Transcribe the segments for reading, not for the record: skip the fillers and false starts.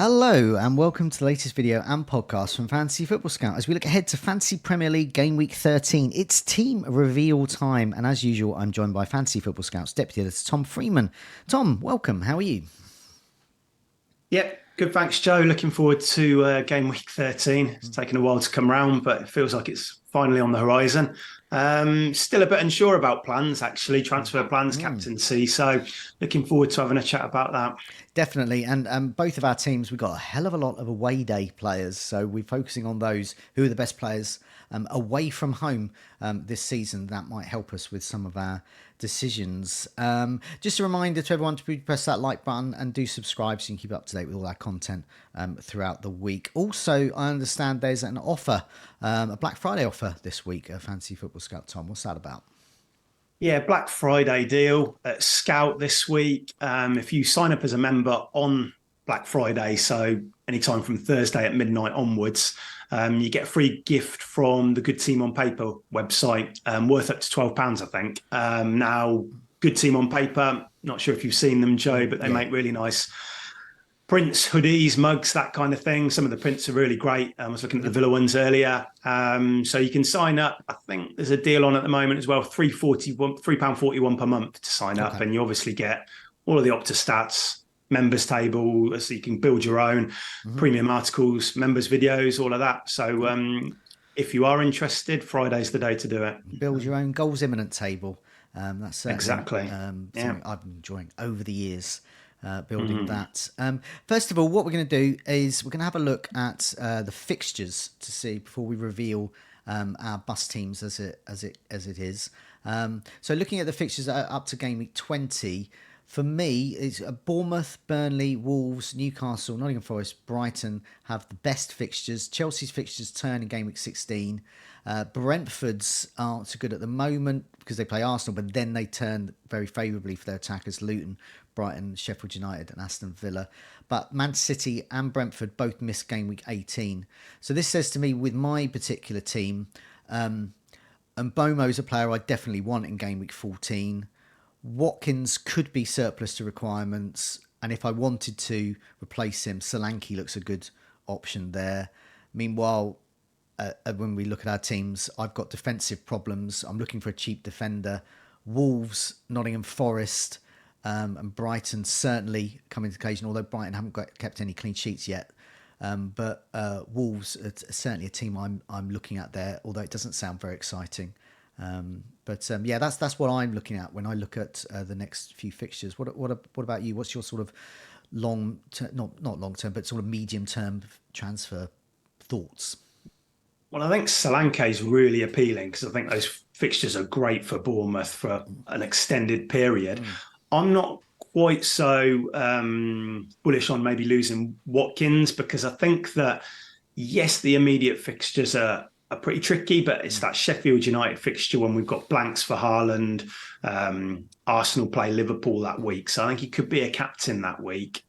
Hello and welcome to the latest video and podcast from Fantasy Football Scout as we look ahead to Fantasy Premier League Game Week 13. It's team reveal time, and as usual I'm joined by Fantasy Football Scout's Deputy Editor Tom Freeman. Tom, welcome. How are you? Yep, good, thanks, Joe. Looking forward to Game Week 13. It's taken a while to come round, but it feels like it's finally on the horizon. Still a bit unsure about plans, actually, transfer plans, captaincy. So looking forward to having a chat about that. Definitely, and both of our teams, we've got a hell of a lot of away day players, so we're focusing on those who are the best players away from home this season. That might help us with some of our decisions. Just a reminder to everyone to press that like button and do subscribe so you can keep up to date with all our content throughout the week. Also, I understand there's an offer, a Black Friday offer this week at Fantasy Football Scout. Tom, what's that about? Yeah, Black Friday deal at Scout this week. If you sign up as a member on Black Friday, so anytime from Thursday at midnight onwards, you get a free gift from the Good Team on Paper website, worth up to £12, I think. Now, Good Team on Paper, not sure if you've seen them, Joe, but they make really nice prints, hoodies, mugs, that kind of thing. Some of the prints are really great. I was looking at the Villa ones earlier. So you can sign up. I think there's a deal on at the moment as well, £3.41 per month to sign up. And you obviously get all of the Opta stats, members table, so you can build your own premium articles, members videos, all of that. So if you are interested, Friday's the day to do it. Build your own goals imminent table. That's certainly exactly something I've been enjoying over the years. Building that. First of all, what we're going to do is we're going to have a look at the fixtures to see before we reveal our bus teams as it is. So looking at the fixtures up to game week 20, for me, it's Bournemouth, Burnley, Wolves, Newcastle, Nottingham Forest, Brighton have the best fixtures. Chelsea's fixtures turn in game week 16. Brentford's aren't so good at the moment because they play Arsenal, but then they turn very favourably for their attackers, Luton, Brighton, Sheffield United and Aston Villa. But Man City and Brentford both missed game week 18. So this says to me, with my particular team, and Bomo's a player I definitely want in game week 14. Watkins could be surplus to requirements, and if I wanted to replace him, Solanke looks a good option there. Meanwhile, when we look at our teams, I've got defensive problems. I'm looking for a cheap defender. Wolves, Nottingham Forest, and Brighton certainly come into occasion, although Brighton haven't kept any clean sheets yet. But Wolves are certainly a team I'm looking at there, although it doesn't sound very exciting. But that's what I'm looking at when I look at the next few fixtures. What about you? What's your sort of not long term, but sort of medium term transfer thoughts? Well, I think Solanke is really appealing because I think those fixtures are great for Bournemouth for an extended period. I'm not quite so bullish on maybe losing Watkins because I think that, yes, the immediate fixtures are pretty tricky, but it's that Sheffield United fixture when we've got blanks for Haaland. Arsenal play Liverpool that week. So I think he could be a captain that week.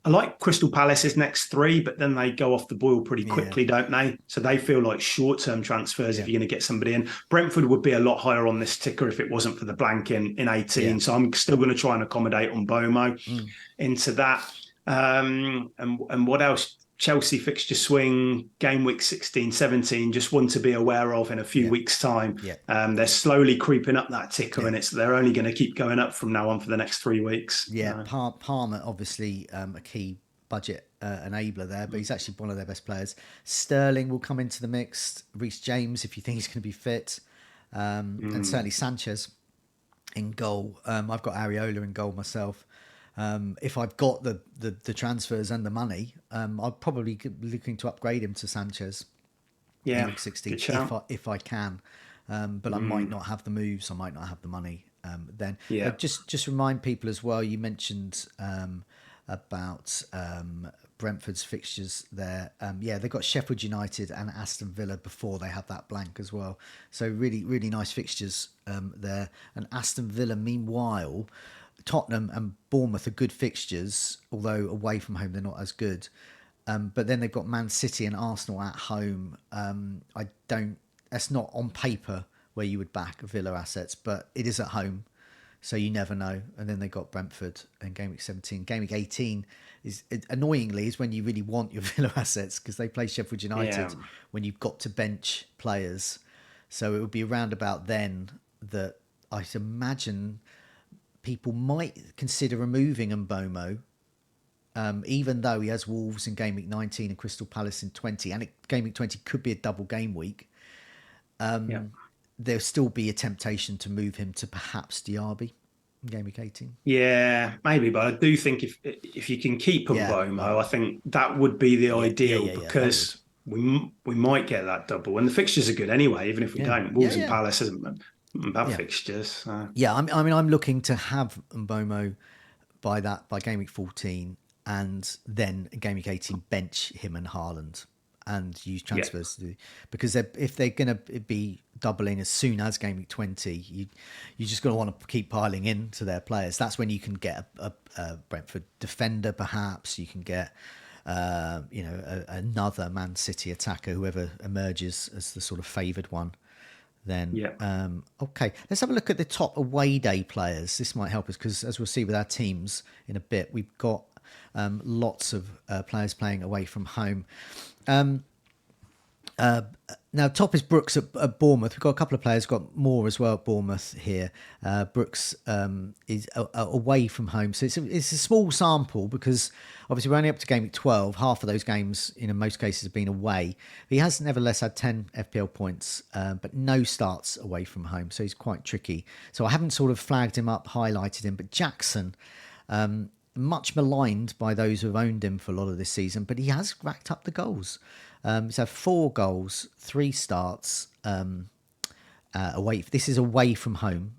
I like Crystal Palace's next three, but then they go off the boil pretty quickly, don't they? So they feel like short-term transfers if you're going to get somebody in. Brentford would be a lot higher on this ticker if it wasn't for the blank in 18. Yeah. So I'm still going to try and accommodate on Bomo into that. And what else? Chelsea fixture swing, game week 16, 17, just one to be aware of in a few weeks' time. They're slowly creeping up that ticker and they're only going to keep going up from now on for the next 3 weeks. Palmer, obviously a key budget enabler there, but he's actually one of their best players. Sterling will come into the mix. Reece James, if you think he's going to be fit. And certainly Sanchez in goal. I've got Areola in goal myself. If I've got the transfers and the money, I'll probably be looking to upgrade him to Sanchez. Yeah, 16 if I can, but I might not have the moves. I might not have the money. Then just remind people as well. You mentioned about Brentford's fixtures there. They've got Sheffield United and Aston Villa before they have that blank as well. So really, really nice fixtures there. And Aston Villa, meanwhile, Tottenham and Bournemouth are good fixtures, although away from home they're not as good. But then they've got Man City and Arsenal at home. That's not on paper where you would back Villa assets, but it is at home. So you never know. And then they got Brentford in game week 17. Game week 18 annoyingly is when you really want your Villa assets, because they play Sheffield Yeah. United when you've got to bench players. So it would be around about then that I imagine people might consider removing Mbomo, even though he has Wolves in game week 19 and Crystal Palace in 20, and game week 20 could be a double game week. Yeah. There'll still be a temptation to move him to perhaps Diaby in game week 18. Yeah, maybe, but I do think if you can keep Yeah, Mbomo, I think that would be the ideal, yeah. That would. because we might get that double, and the fixtures are good anyway. Even if we Yeah, don't, yeah, Wolves and yeah, Palace isn't bad yeah. fixtures. So. Yeah, I mean, I'm looking to have Mbomo by game week 14, and then in game week 18 bench him and Haaland and use Yeah, transfers because if they're going to be doubling as soon as game week 20, you just going to want to keep piling into their players. That's when you can get a Brentford defender, perhaps you can get another Man City attacker, whoever emerges as the sort of favoured one. Then yeah. okay, let's have a look at the top away day players. This might help us, because as we'll see with our teams in a bit, we've got lots of players playing away from home. Now, top is Brooks at Bournemouth. We've got a couple of players, got more as well at Bournemouth here. Brooks is away from home. So it's a small sample, because obviously we're only up to game week 12. Half of those games, in most cases, have been away. He has nevertheless had 10 FPL points, but no starts away from home. So he's quite tricky. So I haven't sort of flagged him up, highlighted him. But Jackson, much maligned by those who have owned him for a lot of this season, but he has racked up the goals. He's had 4 goals, 3 starts away. This is away from home.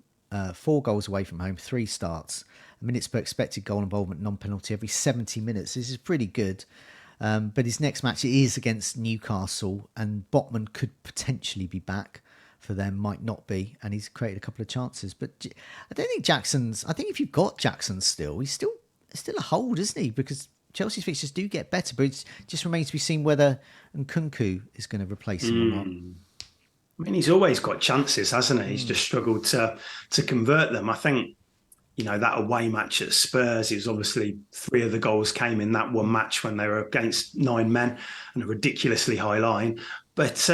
4 goals away from home, 3 starts. Minutes per expected goal involvement, non-penalty every 70 minutes. This is pretty good. But his next match is against Newcastle, and Botman could potentially be back for them, might not be, and he's created a couple of chances. But I don't think I think if you've got Jackson still, he's still a hold, isn't he? Because Chelsea's fixtures do get better, but it just remains to be seen whether Nkunku is going to replace him or not. I mean, he's always got chances, hasn't he? He's just struggled to convert them. I think, that away match at Spurs, it was obviously 3 of the goals came in that one match when they were against 9 men and a ridiculously high line. But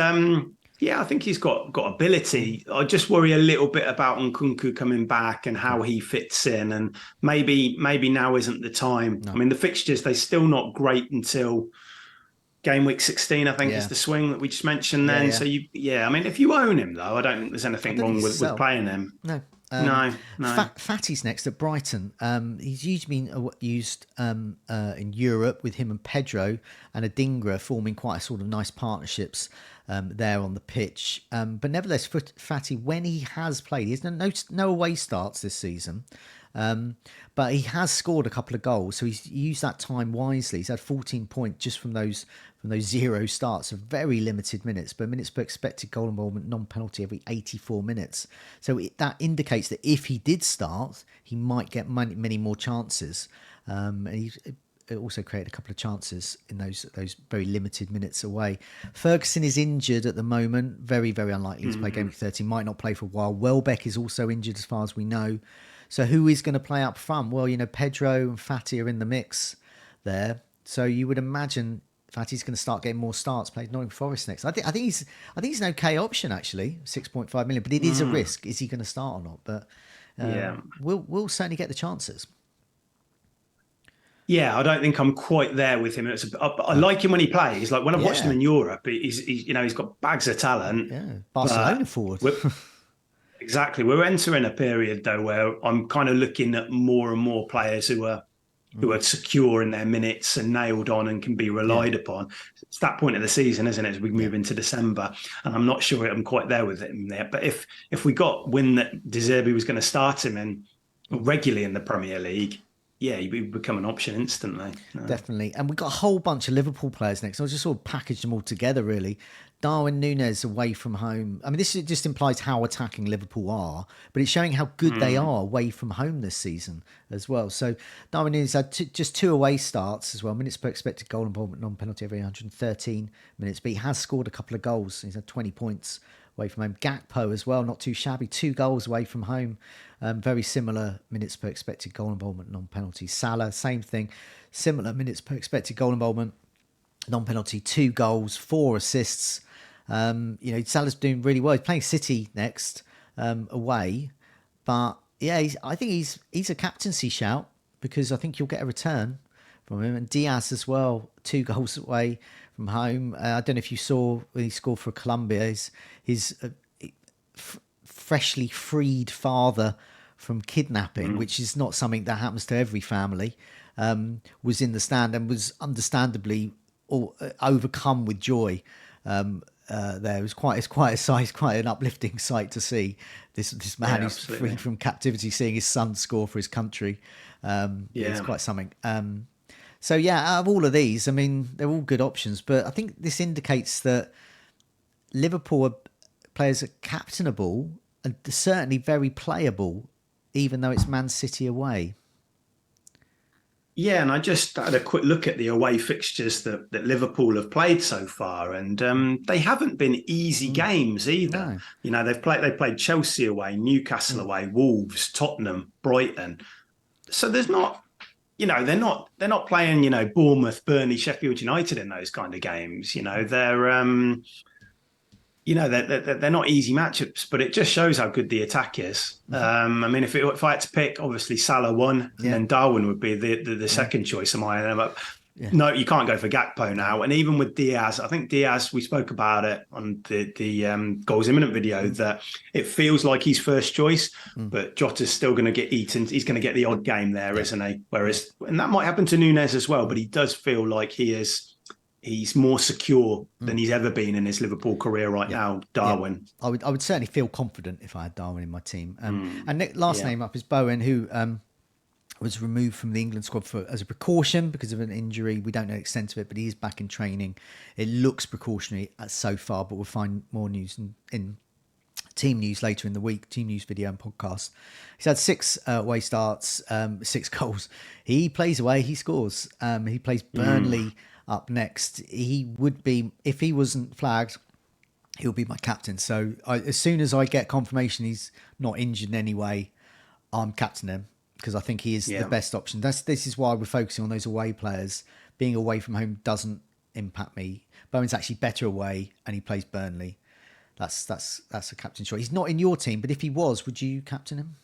yeah, I think he's got ability. I just worry a little bit about Nkunku coming back and how he fits in, and maybe now isn't the time. No. I mean, the fixtures, they're still not great until game week 16, I think, is the swing that we just mentioned then. So I mean, if you own him though, I don't think there's anything wrong with playing him. No. No. Fatty's next at Brighton. He's usually been used in Europe with him and Pedro and Adingra forming quite a sort of nice partnerships there on the pitch. But nevertheless, Fatty, when he has played, he has no away starts this season. But he has scored a couple of goals, so he's used that time wisely. He's had 14 points just from those 0 starts, so very limited minutes, but minutes per expected goal involvement, non-penalty every 84 minutes. So that indicates that if he did start, he might get many more chances. And he's also created a couple of chances in those very limited minutes away. Ferguson is injured at the moment, very, very unlikely to play game week 13, might not play for a while. Welbeck is also injured as far as we know. So who is going to play up front? Well, Pedro and Fatty are in the mix there. So you would imagine Fatty's going to start getting more starts. Played Nottingham Forest next. I think he's an okay option actually, 6.5 million. But it is a risk. Is he going to start or not? But we'll certainly get the chances. Yeah, I don't think I'm quite there with him. I like him when he plays. Like when I've watched him in Europe, he's got bags of talent. Yeah, Barcelona forward. Exactly. We're entering a period though where I'm kind of looking at more and more players who are secure in their minutes and nailed on and can be relied upon. It's that point of the season, isn't it, as we move into December? And I'm not sure I'm quite there with him there. But if we got win that De Zerbi was going to start him in regularly in the Premier League, yeah, he would become an option instantly. No. Definitely. And we've got a whole bunch of Liverpool players next. I'll just sort of package them all together, really. Darwin Núñez away from home. I mean, this just implies how attacking Liverpool are, but it's showing how good they are away from home this season as well. So Darwin Núñez had just 2 away starts as well. Minutes per expected goal involvement, non-penalty every 113 minutes. But he has scored a couple of goals. He's had 20 points away from home. Gakpo as well, not too shabby. 2 goals away from home. Very similar minutes per expected goal involvement, non-penalty. Salah, same thing. Similar minutes per expected goal involvement, non-penalty. 2 goals, 4 assists. Salah's doing really well. He's playing City next away. But yeah, I think he's a captaincy shout because I think you'll get a return from him. And Diaz as well, 2 goals away from home. I don't know if you saw when he scored for Colombia, his freshly freed father from kidnapping, which is not something that happens to every family, was in the stand and was understandably overcome with joy. There it's quite a sight, quite an uplifting sight to see this man who's freed from captivity, seeing his son score for his country. It's quite something. So yeah, out of all of these, I mean, they're all good options, but I think this indicates that Liverpool players are captainable and certainly very playable, even though it's Man City away. Yeah, and I just had a quick look at the away fixtures that Liverpool have played so far, and they haven't been easy games either. No. They played Chelsea away, Newcastle away, Wolves, Tottenham, Brighton. So there's not, they're not playing, Bournemouth, Burnley, Sheffield United in those kind of games. They're not easy matchups, but it just shows how good the attack is. I mean, if I had to pick, obviously Salah one, and then Darwin would be the second choice of mine. No, you can't go for Gakpo now. And even with Diaz, I think Diaz, we spoke about it on the goals imminent video, that it feels like he's first choice, but Jota's still going to get eaten. He's going to get the odd game there, isn't he? Whereas, and that might happen to Nunez as well, but he does feel like he's more secure than he's ever been in his Liverpool career now, Darwin. Yeah. I would certainly feel confident if I had Darwin in my team. And last name up is Bowen, who was removed from the England squad as a precaution because of an injury. We don't know the extent of it, but he is back in training. It looks precautionary so far, but we'll find more news in team news later in the week, team news video and podcast. He's had 6 away starts, 6 goals. He plays away, he scores. He plays Burnley up next. He would be, if he wasn't flagged, he'll be my captain. So as soon as I get confirmation he's not injured in any way, I'm captaining him because I think he is the best option. This is why we're focusing on those away players. Being away from home doesn't impact me. Bowen's actually better away and he plays Burnley. That's a captain choice. He's not in your team, but if he was, would you captain him?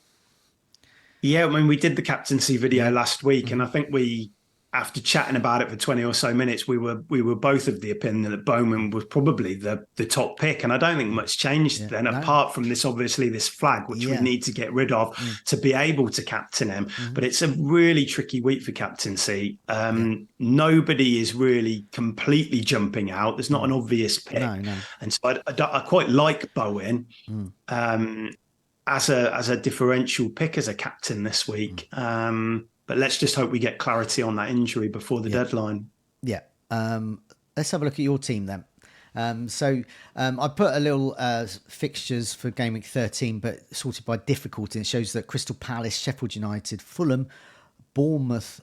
Yeah, I mean, we did the captaincy video last week, and I think after chatting about it for 20 or so minutes, we were both of the opinion that Bowman was probably the top pick. And I don't think much changed then, apart from this flag, which we need to get rid of to be able to captain him. But it's a really tricky week for captaincy. Nobody is really completely jumping out. There's not an obvious pick. No. And so I quite like Bowen as a differential pick as a captain this week. But let's just hope we get clarity on that injury before the deadline. Yeah. Let's have a look at your team then. I put a little fixtures for Gameweek 13, but sorted by difficulty. It shows that Crystal Palace, Sheffield United, Fulham, Bournemouth,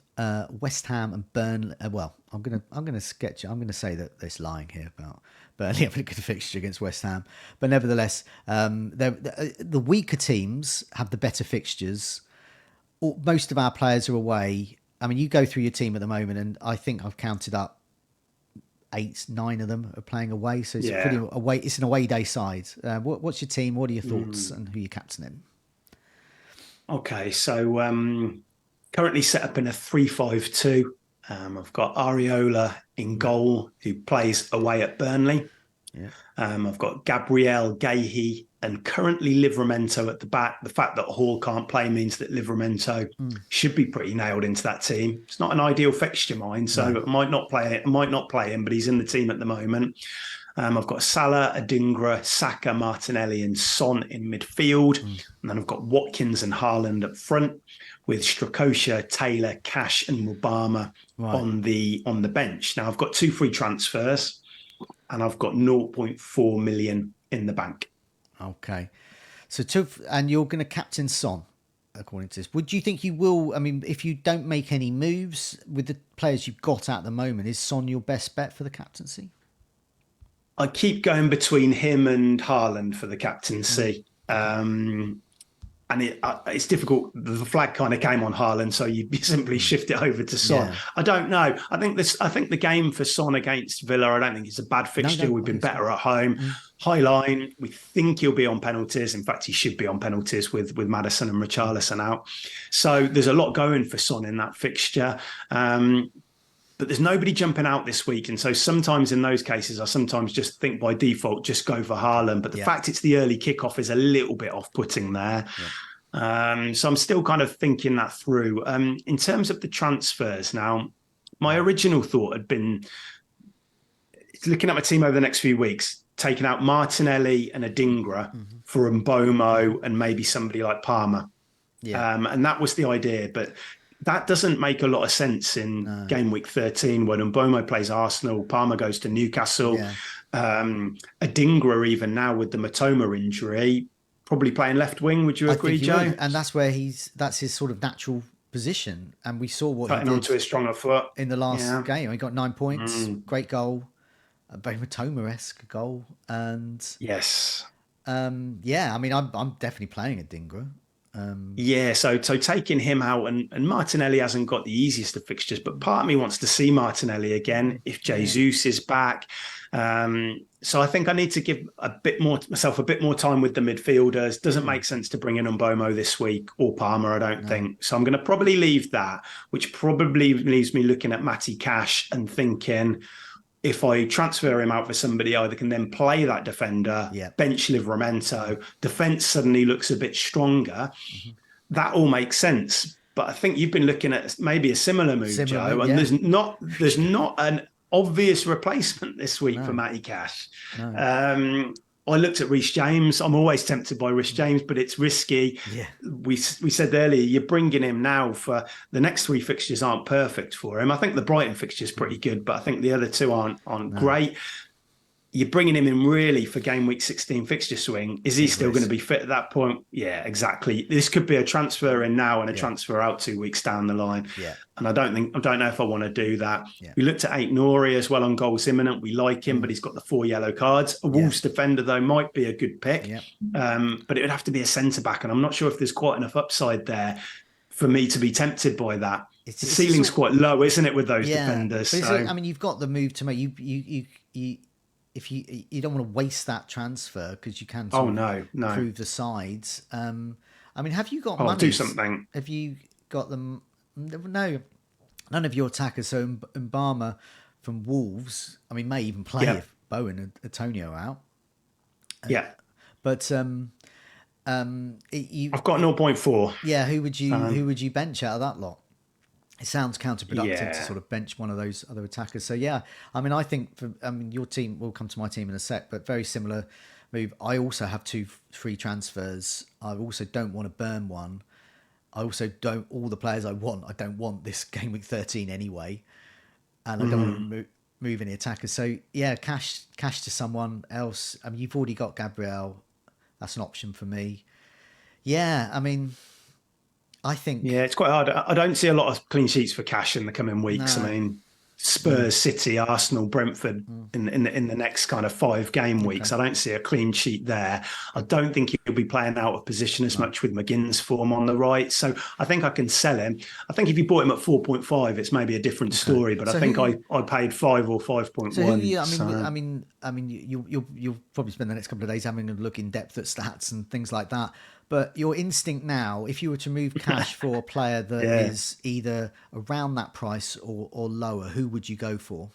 West Ham, and Burnley. I'm gonna sketch it. I'm gonna say that there's lying here about Burnley having a good fixture against West Ham, but nevertheless, the weaker teams have the better fixtures. Most of our players are away. I mean, you go through your team at the moment, and I think I've counted up 8, 9 of them are playing away. So it's pretty away. It's an away day side. What's your team? What are your thoughts, and who are you captaining? Okay, so currently set up in a 3-5-2. I've got Areola in goal, who plays away at Burnley. Yeah. I've got Gabriel, Gahey, and currently Livramento at the back. The fact that Hall can't play means that Livramento should be pretty nailed into that team. It's not an ideal fixture, mine, so I might not play him, but he's in the team at the moment. I've got Salah, Adingra, Saka, Martinelli, and Son in midfield. And then I've got Watkins and Haaland up front, with Strakosha, Taylor, Cash, and Mubama on the bench. Now I've got 2 free transfers, and I've got 0.4 million in the bank. Okay. And you're going to captain Son, according to this. Would you think you will? I mean, if you don't make any moves with the players you've got at the moment, is Son your best bet for the captaincy? I keep going between him and Haaland for the captaincy. Okay. And it's difficult. The flag kind of came on Haaland, so you simply shift it over to Son. Yeah. I don't know. I think the game for Son against Villa, I don't think it's a bad No, fixture. no, We've I been think it's good. better at home. High line. We think he'll be on penalties. In fact, he should be on penalties with Maddison and Richarlison out. So there's a lot going for Son in that fixture. But there's nobody jumping out this week. And so sometimes in those cases, I sometimes just think by default, just go for Haaland. But the Yeah. fact it's the early kickoff is a little bit off-putting there. Yeah. So I'm still kind of thinking that through. In terms of the transfers now, my original thought had been looking at my team over the next few weeks, taking out Martinelli and Adingra for Mbomo and maybe somebody like Palmer. Yeah. And that was the idea. But that doesn't make a lot of sense in game week 13 when Mbomo plays Arsenal, Palmer goes to Newcastle. Yeah. Adingra, even now with the Matoma injury, probably playing left wing. Would you agree, Joe? Would. And that's where that's his sort of natural position. And we saw what Cutting he did onto his stronger foot in the last game. He got 9 points, great goal, a very Matoma-esque goal. And yes. yeah, I mean, I'm definitely playing Adingra. Yeah, so taking him out and Martinelli hasn't got the easiest of fixtures, but part of me wants to see Martinelli again if Jesus is back. So I think I need to give myself a bit more time with the midfielders. Doesn't make sense to bring in Mbomo this week or Palmer, I don't think. So I'm going to probably leave that, which probably leaves me looking at Matty Cash and thinking, if I transfer him out for somebody, either can then play that defender, bench Livramento, defence suddenly looks a bit stronger. That all makes sense. But I think you've been looking at maybe a similar move, Joe, and there's not an obvious replacement this week for Matty Cash. I looked at Reece James. I'm always tempted by Reece James, but it's risky. Yeah. We said earlier, you're bringing him now for the next 3 fixtures aren't perfect for him. I think the Brighton fixture is pretty good, but I think the other 2 aren't great. You're bringing him in really for game week 16 fixture swing. Is he still going to be fit at that point? Yeah, exactly. This could be a transfer in now and a transfer out 2 weeks down the line. Yeah. And I don't know if I want to do that. Yeah. We looked at 8 Nori as well on goals imminent. We like him, but he's got the 4 yellow cards. A Wolves defender, though, might be a good pick. Yeah. But it would have to be a centre-back. And I'm not sure if there's quite enough upside there for me to be tempted by that. The ceiling's quite low, isn't it, with those defenders? So. I mean, you've got the move to make. If you don't want to waste that transfer because you can improve the sides. I mean, have you got money? I'll do something. Have you got them? No, none of your attackers. So Mbama from Wolves, I mean, may even play if Bowen and Antonio are out. But I've got 0.4. Yeah, who would you bench out of that lot? It sounds counterproductive to sort of bench one of those other attackers. So yeah, I mean, I think your team will come to my team in a sec, but very similar move. I also have 2 free transfers. I also don't want to burn one. I also don't all the players I don't want this game week 13 anyway, and I don't want to move any attackers. So yeah, cash to someone else. I mean, you've already got Gabriel. That's an option for me. Yeah, I mean, I think... Yeah, it's quite hard. I don't see a lot of clean sheets for Cash in the coming weeks. No. I mean, Spurs, City, Arsenal, Brentford in the next kind of 5 game weeks. I don't see a clean sheet there. I don't think he'll be playing out of position as much with McGinn's form on the right. So I think I can sell him. I think if you bought him at 4.5, it's maybe a different story. But so I think I paid 5 or 5.1. I mean, you'll probably spend the next couple of days having a look in depth at stats and things like that. But your instinct now, if you were to move Cash for a player that is either around that price or lower, who would you go for?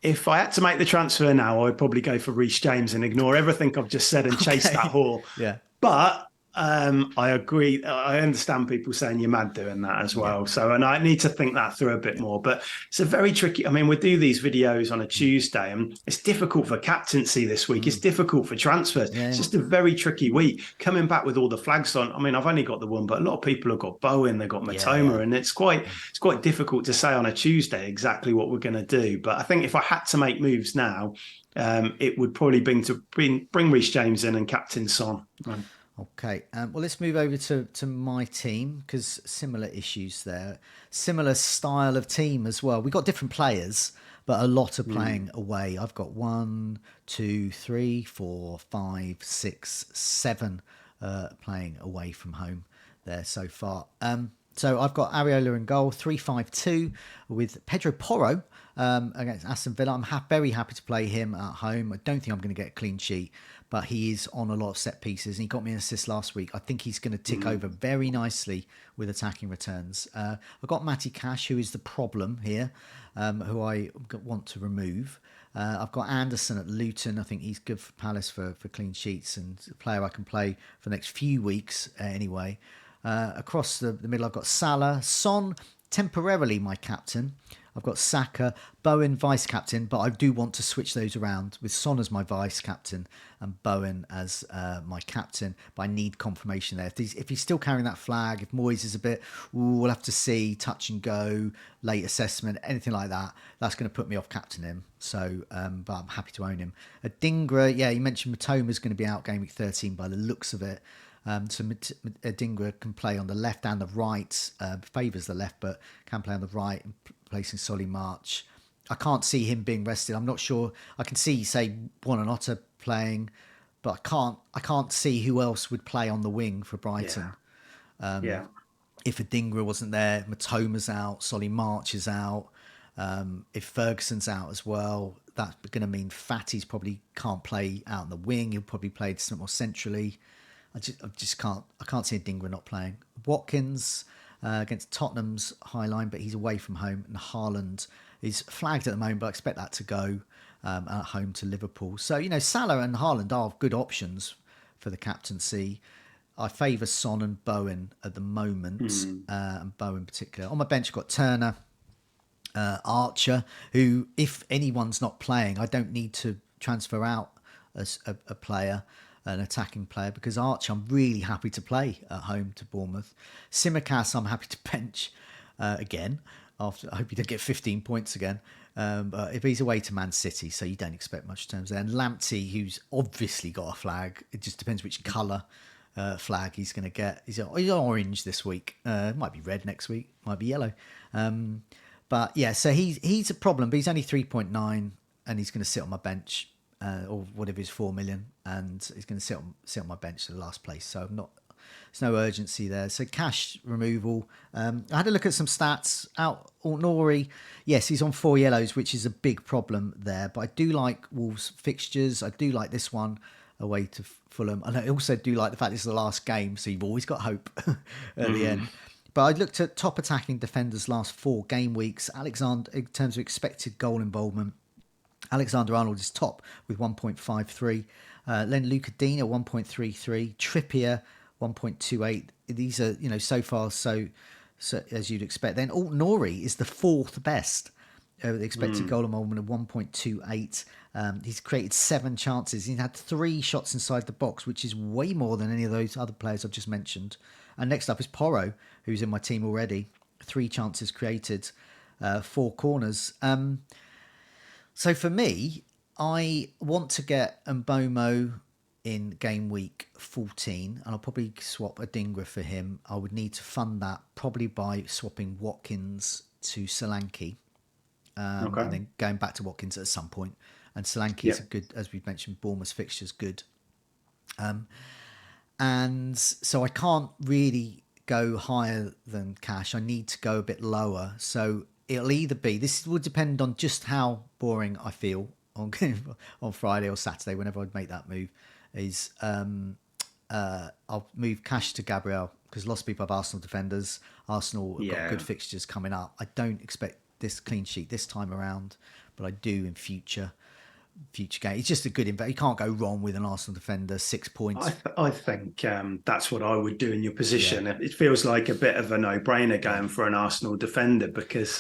If I had to make the transfer now, I'd probably go for Reece James and ignore everything I've just said and chase that haul. Yeah. But I agree. I understand people saying you're mad doing that as well. So, and I need to think that through a bit more. But it's a very tricky. I mean, we do these videos on a Tuesday, and it's difficult for captaincy this week. It's difficult for transfers. It's just a very tricky week. Coming back with all the flags on. I mean, I've only got the one, but a lot of people have got Bowen, they've got Matoma, and it's quite difficult to say on a Tuesday exactly what we're going to do. But I think if I had to make moves now, it would probably bring Reece James in and captain Son. Okay, well, let's move over to my team because similar issues there. Similar style of team as well. We've got different players, but a lot are playing away. I've got 1, 2, 3, 4, 5, 6, 7 playing away from home there so far. So I've got Areola in goal, 3-5-2 with Pedro Porro against Aston Villa. I'm very happy to play him at home. I don't think I'm going to get a clean sheet, but he is on a lot of set pieces, and he got me an assist last week. I think he's going to tick over very nicely with attacking returns. I've got Matty Cash, who is the problem here, who I want to remove. I've got Anderson at Luton. I think he's good for Palace for clean sheets, and a player I can play for the next few weeks anyway. Across the middle, I've got Salah, Son, temporarily my captain. I've got Saka, Bowen, vice captain, but I do want to switch those around with Son as my vice captain and Bowen as my captain. But I need confirmation there. If he's still carrying that flag, if Moyes is a bit, we'll have to see, touch and go, late assessment, anything like that, that's going to put me off captaining him. So, but I'm happy to own him. Adingra, yeah, you mentioned Matoma's going to be out Gameweek 13 by the looks of it. So Adingra can play on the left and the right, favours the left, but can play on the right, placing Solly March. I can't see him being rested. I'm not sure. I can see, say, Buonanotte playing, but I can't see who else would play on the wing for Brighton. Yeah. If Adingra wasn't there, Matoma's out, Solly March is out. If Ferguson's out as well, that's going to mean Fatty's probably can't play out on the wing. He'll probably play more centrally. I can't see Adingra not playing. Watkins against Tottenham's high line, but he's away from home. And Haaland is flagged at the moment, but I expect that to go at home to Liverpool. So, Salah and Haaland are good options for the captaincy. I favour Son and Bowen at the moment, and Bowen in particular. On my bench, I've got Turner, Archer, who, if anyone's not playing, I don't need to transfer out a player, an attacking player, because Archer I'm really happy to play at home to Bournemouth. Simicast I'm happy to bench again. I hope he don't get 15 points again. But if he's away to Man City, so you don't expect much terms there. And Lamptey, who's obviously got a flag, it just depends which colour flag he's going to get. He's orange this week. It might be red next week. Might be yellow. But yeah, so he's a problem. But he's only 3.9, and he's going to sit on my bench. Or whatever is 4 million, and he's going to sit on my bench to the last place. So there's no urgency there. So cash removal. I had a look at some stats. Out Nori, yes, he's on 4 yellows, which is a big problem there. But I do like Wolves fixtures. I do like this one away to Fulham, and I also do like the fact this is the last game, so you've always got hope at the end. But I looked at top attacking defenders last 4 game weeks. Alexander, in terms of expected goal involvement, Alexander-Arnold is top with 1.53. Then Luca Dean at 1.33. Trippier 1.28. These are, so far so as you'd expect. Then Nori is the 4th best. The expected goal involvement of 1.28. He's created 7 chances. He's had 3 shots inside the box, which is way more than any of those other players I've just mentioned. And next up is Porro, who's in my team already. 3 chances created, 4 corners. So for me, I want to get Mbomo in game week 14, and I'll probably swap Adingra for him. I would need to fund that probably by swapping Watkins to Solanke, and then going back to Watkins at some point. And Solanke is a good, as we've mentioned, Bournemouth fixture's good. And so I can't really go higher than cash. I need to go a bit lower. So it'll either be, this will depend on just how boring I feel on Friday or Saturday, whenever I'd make that move, is I'll move cash to Gabriel, because lots of people have Arsenal defenders. Arsenal have got good fixtures coming up. I don't expect this clean sheet this time around, but I do in future game. It's just a good investment. You can't go wrong with an Arsenal defender. 6 points. I think that's what I would do in your position. It feels like a bit of a no-brainer going for an Arsenal defender, because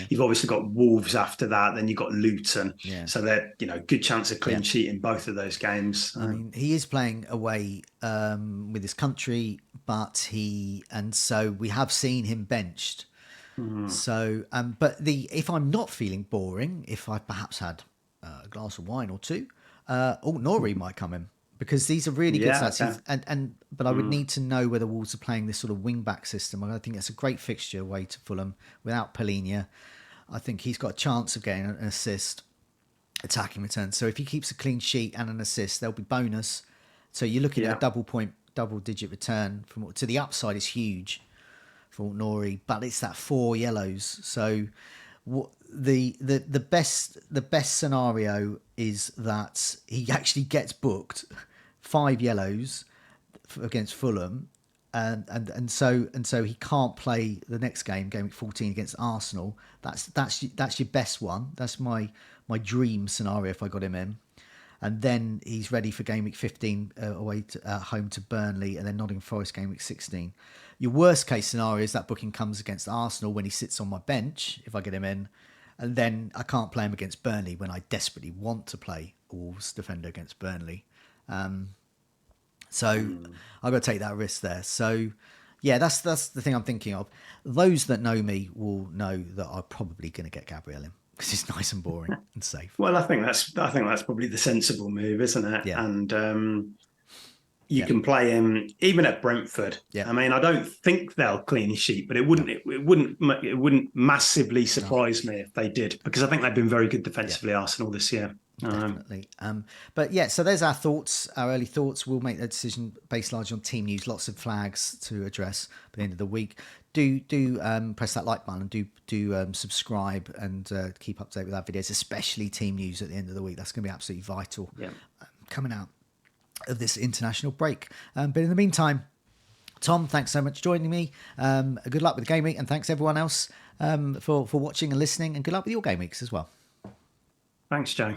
you've obviously got Wolves after that, then you've got Luton. So that good chance of clean sheet in both of those games. I mean, he is playing away with his country, and so we have seen him benched. So, but if I'm not feeling boring, if I perhaps had a glass of wine or 2, Nori might come in, because these are really good stats. But I would need to know whether Wolves are playing this sort of wing back system. I think that's a great fixture away to Fulham without Palhinha. I think he's got a chance of getting an assist, attacking return. So if he keeps a clean sheet and an assist, there'll be bonus. So you're looking at a double digit return from to the upside is huge for Nori, but it's that 4 yellows. So what the best scenario is that he actually gets booked 5 yellows against Fulham, and so he can't play the next game week 14 against Arsenal. That's your best one. That's my dream scenario if I got him in. And then he's ready for game week 15 away to, home to Burnley, and then Nottingham Forest game week 16. Your worst case scenario is that booking comes against Arsenal when he sits on my bench, if I get him in. And then I can't play him against Burnley when I desperately want to play a Wolves defender against Burnley. So I've got to take that risk there. So yeah, that's the thing I'm thinking of. Those that know me will know that I'm probably going to get Gabriel in, because it's nice and boring and safe. Well, I think that's probably the sensible move, isn't it? Yeah. And you can play him even at Brentford. Yeah. I mean, I don't think they'll clean his sheet, but it wouldn't massively surprise me if they did, because I think they've been very good defensively, Arsenal, this year. Definitely. But yeah, so there's our thoughts, our early thoughts. We'll make that decision based largely on team news. Lots of flags to address by the end of the week. Do press that like button and do subscribe and keep up to date with our videos, especially team news at the end of the week. That's going to be absolutely vital coming out of this international break. But in the meantime, Tom, thanks so much for joining me. Good luck with the game week, and thanks everyone else for watching and listening, and good luck with your game weeks as well. Thanks, Joe.